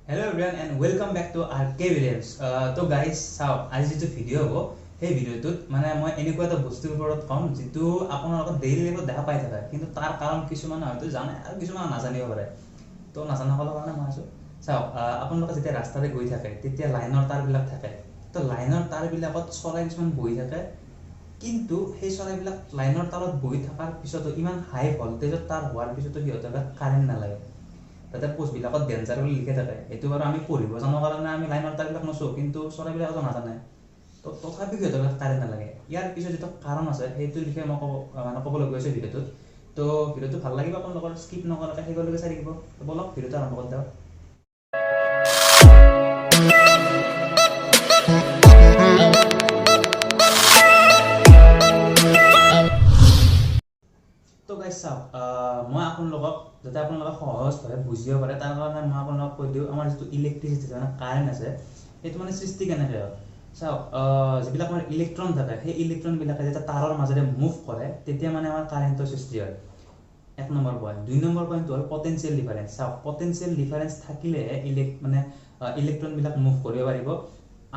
Hello everyone and welcome back to RK Williams. So guys, চাওক আজি যেটো video হ'ব সেই ভিডিওটোত মানে মই এনেকুৱা এটা বস্তুৰ ওপৰত কম যেটো আপোনালোকৰ ডেইলি লাইফত দেখা পাই থাকে কিন্তু তাৰ কাৰণ কিছুমান হয়তো জানে আৰু কিছুমান নাজানিব পাৰে তো নাজানাসকলৰ কাৰণে মই আছো চাওক আপোনালোকে যেতিয়া ৰাস্তাৰে গৈ থাকে তেতিয়া লাইনৰ তাৰবিলাক থাকে তো লাইনৰ তাৰবিলাকত চৰাই কিছুমান বহি থাকে কিন্তু সেই চৰাইবিলাক লাইনৰ তাৰত বহি থকাৰ পিছতো ইমান হাই ভল্টেজত তাৰ হোৱাৰ পিছতো সিহঁতৰ কাৰেণ্ট নালাগে তাতে পোষ্টবিলাকত ডেঞ্জাৰ বুলি লিখে থাকে এইটো বাৰু আমি পঢ়িব জানো কাৰণে আমি লাইনৰ তাৰবিলাক নচোঁ কিন্তু চৰাইবিলাকতো নাজানে তো তথাপিও সিহঁতৰ কাৰেণ্ট নালাগে ইয়াৰ পিছত যিটো কাৰণ আছে সেইটোৰ বিষয়ে মই ক'বলৈ গৈ আছোঁ ভিডিঅ'টোত তো ভিডিঅ'টো ভাল লাগিব আপোনালোকৰ স্কিপ নকৰাকৈ শেষলৈকে চাই থাকিব তো বলক ভিডিঅ'টো আৰম্ভ কৰি দিওঁ তো গাইজ চাওক মই আপোনালোকক যাতে আপোনালোকে সহজভাৱে বুজিব পাৰে তাৰ কাৰণে মই আপোনালোকক কৈ দিওঁ আমাৰ যিটো ইলেক্ট্ৰিচিটি মানে কাৰেণ্ট আছে সেইটো মানে সৃষ্টি কেনেকৈ হয় চাওক যিবিলাক আমাৰ ইলেক্ট্ৰন থাকে সেই ইলেক্ট্ৰনবিলাকে যেতিয়া তাৰৰ মাজেৰে মুভ কৰে তেতিয়া মানে আমাৰ কাৰেণ্টৰ সৃষ্টি হয় এক নম্বৰ পইণ্ট দুই নম্বৰ পইণ্টটো হ'ল পটেনচিয়েল ডিফাৰেঞ্চ চাওক পটেনচিয়েল ডিফাৰেঞ্চ থাকিলেহে ইলেক্ট্ৰনবিলাক মুভ কৰিব পাৰিব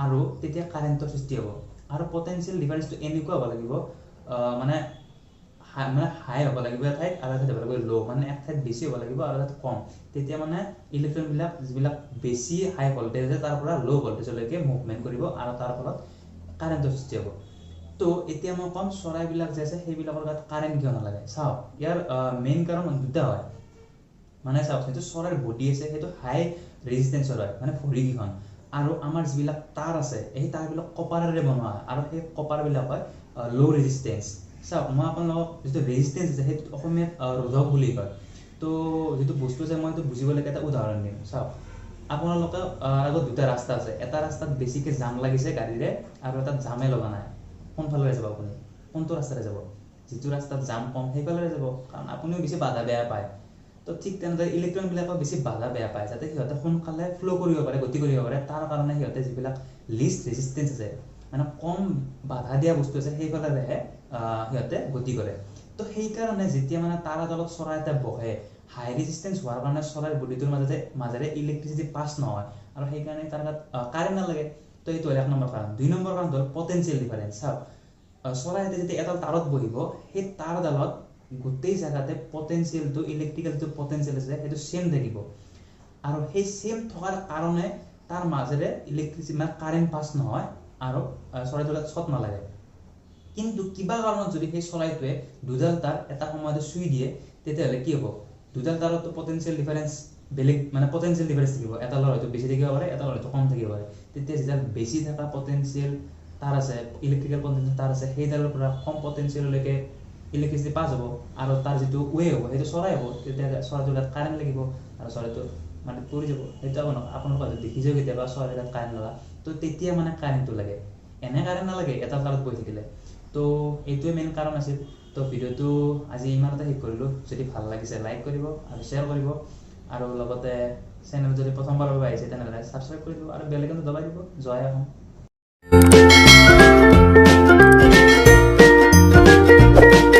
আৰু তেতিয়া কাৰেণ্টৰ সৃষ্টি হ'ব আৰু পটেনচিয়েল ডিফাৰেঞ্চটো এনেকুৱা হ'ব লাগিব মানে হাই হ'ব লাগিব এঠাইত আৰু এঠাইত হ'ব লাগিব ল' মানে এক ঠাইত বেছি হ'ব লাগিব আৰু এঠাইত কম তেতিয়া মানে ইলেক্ট্ৰনবিলাক যিবিলাক বেছি হাই ভল্টেজ আছে তাৰ পৰা ল' ভল্টেজলৈকে মুভমেণ্ট কৰিব আৰু তাৰ ফলত কাৰেণ্টৰ সৃষ্টি হ'ব তো এতিয়া মই ক'ম চৰাইবিলাক যে আছে সেইবিলাকৰ গাত কাৰেণ্ট কিয় নালাগে চাওক ইয়াৰ মেইন কাৰণ দুটা হয় মানে চাওক যিটো চৰাইৰ বডি আছে সেইটো হাই ৰেজিষ্টেঞ্চৰ হয় মানে ভৰিকেইখন আৰু আমাৰ যিবিলাক তাঁৰ আছে সেই তাঁৰবিলাক কপাৰেৰে বনোৱা হয় আৰু সেই কপাৰবিলাক হয় ল' ৰেজিষ্টেঞ্চ চাওক মই আপোনালোকক যিটো ৰেজিষ্টেঞ্চ আছে সেইটো অসমীয়াত ৰোধক বুলি কয় তো যিটো বস্তু আছে মই এইটো বুজিবলৈকে এটা উদাহৰণ দিম চাওক আপোনালোকে আগত দুটা ৰাস্তা আছে এটা ৰাস্তাত বেছিকৈ জাম লাগিছে গাড়ীৰে আৰু এটাত জামে লগা নাই কোনফালে যাব আপুনি কোনটো ৰাস্তাৰে যাব যিটো ৰাস্তাত জাম কম সেইফালে যাব কাৰণ আপুনিও বেছি বাধা বেয়া পায় তো ঠিক তেনেদৰে ইলেক্ট্ৰনবিলাকক বেছি বাধা বেয়া পায় যাতে সিহঁতে সোনকালে ফ্ল' কৰিব পাৰে গতি কৰিব পাৰে তাৰ কাৰণে সিহঁতে যিবিলাক লিষ্ট ৰেজিষ্টেঞ্চ আছে মানে কম বাধা দিয়া বস্তু আছে সেইফালেহে সিহঁতে গতি কৰে তো সেইকাৰণে যেতিয়া মানে তাৰ তলত চৰাই এটা বহে হাই ৰেজিষ্টেঞ্চ হোৱাৰ কাৰণে চৰাইৰ বডিটোৰ মাজেৰে ইলেক্ট্ৰিচিটি পাছ নহয় আৰু সেইকাৰণে তাৰ গাত কাৰেণ্ট নালাগে তো এইটো হ'ল এক নম্বৰ কাৰণ দুই নম্বৰ কাৰণ হ'ল পটেনচিয়েল ডিফাৰেঞ্চ চাওক চৰাই এটা যেতিয়া এডাল তাঁৰত বহিব সেই তাঁৰডালত গোটেই জেগাতে পটেনচিয়েলটো ইলেক্ট্ৰিকেল যিটো পটেনচিয়েল আছে সেইটো চেম থাকিব আৰু সেই চেম থকাৰ কাৰণে তাৰ মাজেৰে ইলেক্ট্ৰিচিটি মানে কাৰেণ্ট পাছ নহয় আৰু চৰাইটোৰ শ্বট নালাগে কিন্তু কিবা কাৰণত যদি সেই চৰাইটোৱে দুডাল তাঁৰ এটা সময়তে চুই দিয়ে তেতিয়াহ'লে কি হ'ব দুডাল তাঁৰতো পটেনচিয়েল ডিফাৰেঞ্চ বেলেগ মানে পটেনচিয়েল ডিফাৰেঞ্চ থাকিব এডালৰ হয়তো বেছি থাকিব পাৰে এডালৰ হয়তো কম থাকিব পাৰে তেতিয়া যিডাল বেছি থকা পটেনচিয়েল তাঁৰ আছে ইলেক্ট্ৰিকেল পটেনচিয়েল তাঁৰ আছে সেইডালৰ পৰা কম পটেনচিয়েললৈকে ইলেক্ট্ৰিচিটি পাছ হ'ব আৰু তাৰ যিটো ৱে হ'ব সেইটো চৰাই হ'ব তেতিয়া চৰাইটোৰ গাত কাৰেণ্ট লাগিব আৰু চৰাইটো মানে পৰি যাব সেইটো আপোনালোকে হয়তো দেখিছেও কেতিয়াবা চৰাইৰ গাত কাৰেণ্ট লগা তো তেতিয়া মানে কাৰেণ্টটো লাগে এনে কাৰেণ্ট নালাগে এটা তাঁৰত বহি থাকিলে তো এইটোৱে মেইন কাৰণ আছিল তো ভিডিঅ'টো আজি ইমানতে শেষ কৰিলোঁ যদি ভাল লাগিছে লাইক কৰিব আৰু শ্বেয়াৰ কৰিব আৰু লগতে চেনেল যদি প্ৰথমবাৰৰ বাবে আহিছে তেনেহ'লে ছাবস্ক্ৰাইব কৰি দিব আৰু বেল আইকনটো দবাই দিব জয় অসম